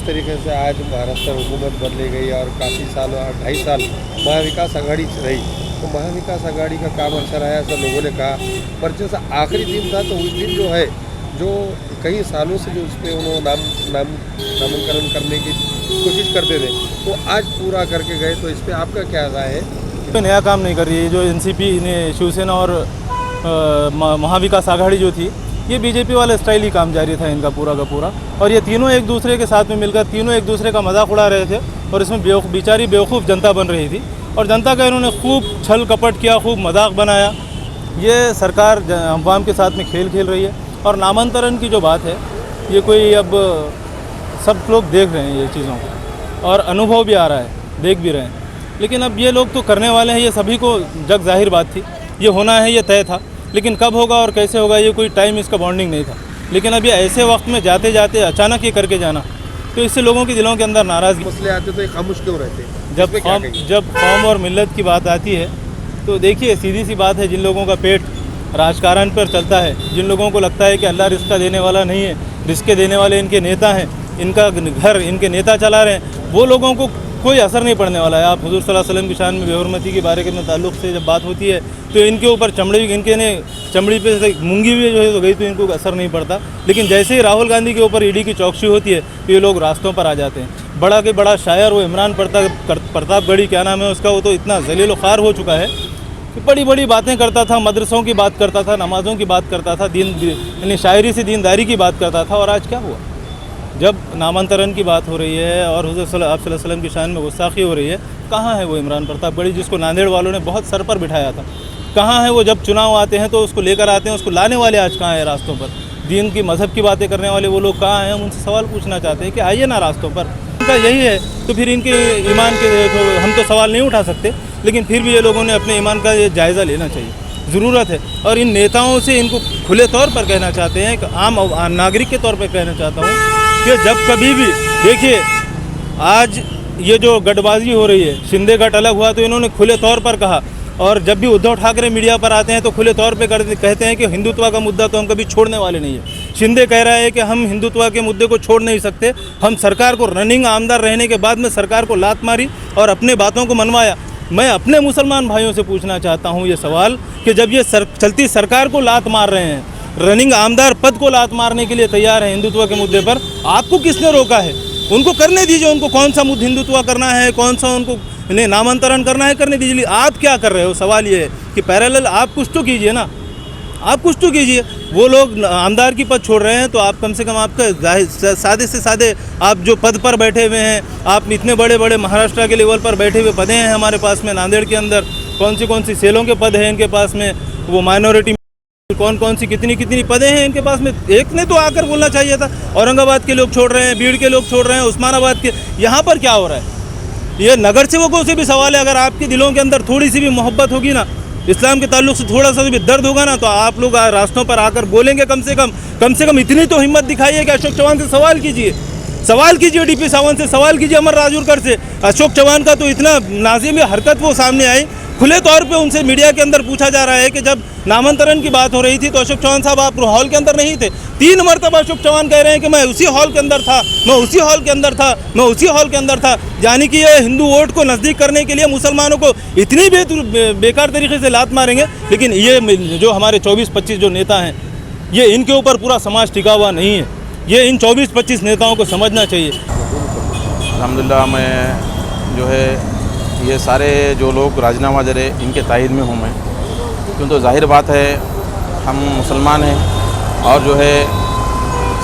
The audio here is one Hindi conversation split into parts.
तरीके से आज महाराष्ट्र हुकूमत बदली गई और काफ़ी साल 2.5 साल महाविकास आघाड़ी रही, तो महाविकास आघाड़ी का काम अच्छा रहा ऐसा लोगों ने कहा। पर जैसा आखिरी दिन था तो उस दिन जो है, जो कई सालों से जो उस पर उन्होंने नामांकन करने की कोशिश करते थे, वो आज पूरा करके गए, तो इस पर आपका क्या राय है? तो नया काम नहीं कर रही है। जो एनसीपी ने शिवसेना और महाविकास आघाड़ी जो थी, ये बीजेपी वाला स्टाइल ही काम जारी था इनका पूरा का पूरा। और ये तीनों एक दूसरे के साथ में मिलकर तीनों एक दूसरे का मजाक उड़ा रहे थे और इसमें बेचारी बेवकूफ़ जनता बन रही थी और जनता का इन्होंने खूब छल कपट किया, खूब मजाक बनाया। ये सरकार अवाम के साथ में खेल खेल रही है। और नामांतरण की जो बात है, ये कोई अब सब लोग देख रहे हैं ये चीज़ों को और अनुभव भी आ रहा है, देख भी रहे हैं। लेकिन अब ये लोग तो करने वाले हैं, ये सभी को जग जाहिर बात थी, ये होना है, ये तय था। लेकिन कब होगा और कैसे होगा, ये कोई टाइम इसका बॉन्डिंग नहीं था। लेकिन अब ये ऐसे वक्त में जाते जाते अचानक ये करके जाना, तो इससे लोगों के दिलों के अंदर नाराज़गी। मसले आते तो ये खामोश क्यों रहते? जब कौम और मिल्लत की बात आती है, तो देखिए सीधी सी बात है, जिन लोगों का पेट राजकारण पर चलता है, जिन लोगों को लगता है कि अल्लाह रिस्क देने वाला नहीं है, रिस्क देने वाले इनके नेता हैं, इनका घर इनके नेता चला रहे हैं, वो लोगों को कोई असर नहीं पड़ने वाला है। आप हुजूर सल्लल्लाहु अलैहि वसल्लम की शान में बेहुरमती के बारे में ताल्लुक़ से जब बात होती है, तो इनके ऊपर चमड़ी पे से मूंगी भी जो है तो गई, तो इनको असर नहीं पड़ता। लेकिन जैसे ही राहुल गांधी के ऊपर ईडी की चौकसी होती है, तो ये लोग रास्तों पर आ जाते हैं। बड़ा के बड़ा शायर वो इमरान प्रतापगढ़ी, क्या नाम है उसका, वो तो इतना जलील ख़ार हो चुका है कि बड़ी बड़ी बातें करता था, मदरसों की बात करता था, नमाज़ों की बात करता था, यानी शायरी से दीनदारी की बात करता था। और आज क्या हुआ? जब नामांतरण की बात हो रही है और हुज़ूर सल्लल्लाहु अलैहि वसल्लम की शान में गुस्ताखी हो रही है, कहाँ है वो इमरान प्रतापगढ़ी जिसको नांदेड़ वालों ने बहुत सर पर बिठाया था? कहाँ है वो? जब चुनाव आते हैं तो उसको लेकर आते हैं, उसको लाने वाले आज कहाँ हैं रास्तों पर? दीन की मज़हब की बातें करने वाले वो लोग कहाँ हैं? हम उनसे सवाल पूछना चाहते हैं कि आइए ना रास्तों पर। उनका यही है, तो फिर इनके ईमान के तो हम तो सवाल नहीं उठा सकते, लेकिन फिर भी ये लोगों ने अपने ईमान का ये जायज़ा लेना चाहिए, ज़रूरत है। और इन नेताओं से इनको खुले तौर पर कहना चाहते हैं, आम नागरिक के तौर पर कहना चाहता हूँ कि जब कभी भी देखिए, आज ये जो गठबाजी हो रही है, शिंदे गठ अलग हुआ तो इन्होंने खुले तौर पर कहा, और जब भी उद्धव ठाकरे मीडिया पर आते हैं तो खुले तौर पे कहते हैं कि हिंदुत्व का मुद्दा तो हम कभी छोड़ने वाले नहीं है। शिंदे कह रहा है कि हम हिंदुत्व के मुद्दे को छोड़ नहीं सकते। हम सरकार को रनिंग आमदार रहने के बाद में सरकार को लात मारी और अपने बातों को मनवाया। मैं अपने मुसलमान भाइयों से पूछना चाहता हूँ ये सवाल कि जब ये चलती सरकार को लात मार रहे हैं, रनिंग आमदार पद को लात मारने के लिए तैयार है हिंदुत्व के मुद्दे पर, आपको किसने रोका है? उनको करने दीजिए, उनको कौन सा मुद्दा हिंदुत्व करना है, कौन सा उनको नामांतरण करना है, करने दीजिए। आप क्या कर रहे हो? सवाल ये है कि पैरेलल आप कुछ तो कीजिए ना, आप कुछ तो कीजिए। वो लोग आमदार की पद छोड़ रहे हैं, तो आप कम से कम आपका सादे से सादे आप जो पद पर बैठे हुए हैं, आप इतने बड़े बड़े महाराष्ट्र के लेवल पर बैठे हुए पदे हैं हमारे पास में, नांदेड़ के अंदर कौन सी सेलों के पद हैं इनके पास में, वो माइनॉरिटी कौन सी कितनी पदे हैं इनके पास में। एक ने तो आकर बोलना चाहिए था। औरंगाबाद के लोग छोड़ रहे हैं, बीड़ के लोग छोड़ रहे हैं, उस्मानाबाद के, यहाँ पर क्या हो रहा है? ये नगर सेवकों से भी सवाल है। अगर आपके दिलों के अंदर थोड़ी सी भी मोहब्बत होगी ना, इस्लाम के ताल्लुक से थोड़ा सा भी दर्द होगा ना, तो आप लोग रास्तों पर आकर बोलेंगे। कम से कम इतनी तो हिम्मत दिखाइए कि अशोक चौहान से सवाल कीजिए, डीपी सावंत से सवाल कीजिए, अमर राजूरकर से। अशोक चौहान का तो इतना नाज़िम हरकत वो सामने आई, खुले तौर पे उनसे मीडिया के अंदर पूछा जा रहा है कि जब नामांतरण की बात हो रही थी तो अशोक चौहान साहब आप हॉल के अंदर नहीं थे। 3 मरतबा अशोक चौहान कह रहे हैं कि मैं उसी हॉल के अंदर था, मैं उसी हॉल के अंदर था। यानी कि ये हिंदू वोट को नज़दीक करने के लिए मुसलमानों को इतनी बेकार तरीके से लात मारेंगे। लेकिन ये जो हमारे 24-25 जो नेता हैं, ये इनके ऊपर पूरा समाज टिका हुआ नहीं है। ये इन 24-25 नेताओं को समझना चाहिए। अल्हम्दुलिल्लाह, मैं जो है ये सारे जो लोग राजीनामा दे रहे, इनके तायद में हूँ मैं, क्योंकि तो जाहिर बात है हम मुसलमान हैं और जो है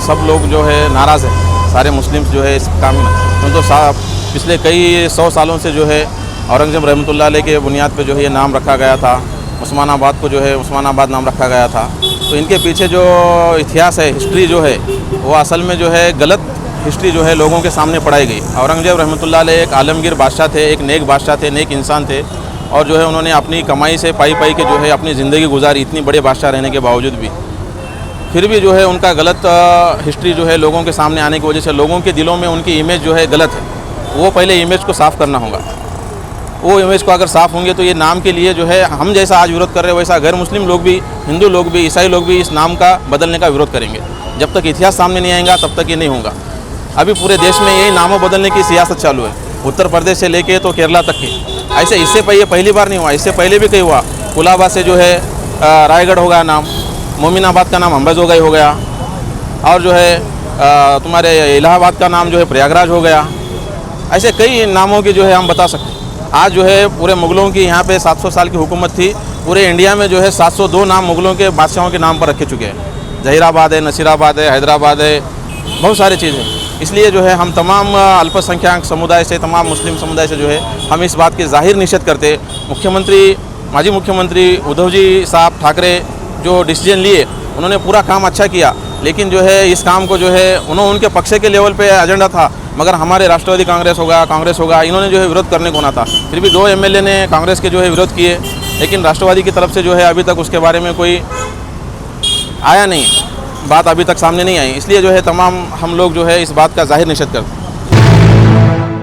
सब लोग जो है नाराज़ है, सारे मुस्लिम्स जो है इस काम में। क्योंकि तो पिछले कई 100 सालों से जो है औरंगज़ेब रहमतुल्लाह अलैह के बुनियाद पे जो है ये नाम रखा गया था, उस्मानाबाद को जो है उस्मानाबाद नाम रखा गया था। तो इनके पीछे जो इतिहास है, हिस्ट्री जो है, वो असल में जो है गलत हिस्ट्री जो है लोगों के सामने पढ़ाई गई। औरंगज़ेब रहमतुल्लाह अलैह एक आलमगीर बादशाह थे, एक नेक बादशाह थे, नेक इंसान थे, और जो है उन्होंने अपनी कमाई से पाई के जो है अपनी ज़िंदगी गुजारी, इतनी बड़े बादशाह रहने के बावजूद भी। फिर भी जो है उनका गलत हिस्ट्री जो है लोगों के सामने आने की वजह से लोगों के दिलों में उनकी इमेज जो है गलत है। वो पहले इमेज को साफ़ करना होगा। वो इमेज को अगर साफ़ होंगे तो ये नाम के लिए जो है हम जैसा आज विरोध कर रहे हैं, वैसा गैर मुस्लिम लोग भी, हिंदू लोग भी, ईसाई लोग भी इस नाम का बदलने का विरोध करेंगे। जब तक इतिहास सामने नहीं आएगा तब तक ये नहीं होगा। अभी पूरे देश में यही नामों बदलने की सियासत चालू है, उत्तर प्रदेश से लेके तो केरला तक की। ऐसे इससे पहले पहली बार नहीं हुआ, इससे पहले भी कहीं हुआ। कुलाबा से जो है रायगढ़ हो गया नाम, मोमिनाबाद का नाम अंबाजोगाई हो गया, और जो है तुम्हारे इलाहाबाद का नाम जो है प्रयागराज हो गया। ऐसे कई नामों की जो है हम बता सकते हैं। आज जो है पूरे मुग़लों की यहाँ पे 700 साल की हुकूमत थी, पूरे इंडिया में जो है 702 नाम मुग़लों के बादशाहों के नाम पर रखे चुके हैं। ज़हीराबाद है, नसीराबाद है, हैदराबाद है, बहुत सारी चीज़ें। इसलिए जो है हम तमाम अल्पसंख्यक समुदाय से, तमाम मुस्लिम समुदाय से जो है हम इस बात की ज़ाहिर निषेध करते। मुख्यमंत्री, माजी मुख्यमंत्री उद्धव जी साहब ठाकरे जो डिसीजन लिए, उन्होंने पूरा काम अच्छा किया, लेकिन जो है इस काम को जो है उनके पक्ष के लेवल पे एजेंडा था, मगर हमारे राष्ट्रवादी कांग्रेस होगा, इन्होंने जो है विरोध करने को ना था। फिर भी 2 एमएलए ने कांग्रेस के जो है विरोध किए, लेकिन राष्ट्रवादी की तरफ से जो है अभी तक उसके बारे में कोई आया नहीं, बात अभी तक सामने नहीं आई। इसलिए जो है तमाम हम लोग जो है इस बात का ज़ाहिर निषेध करते हैं।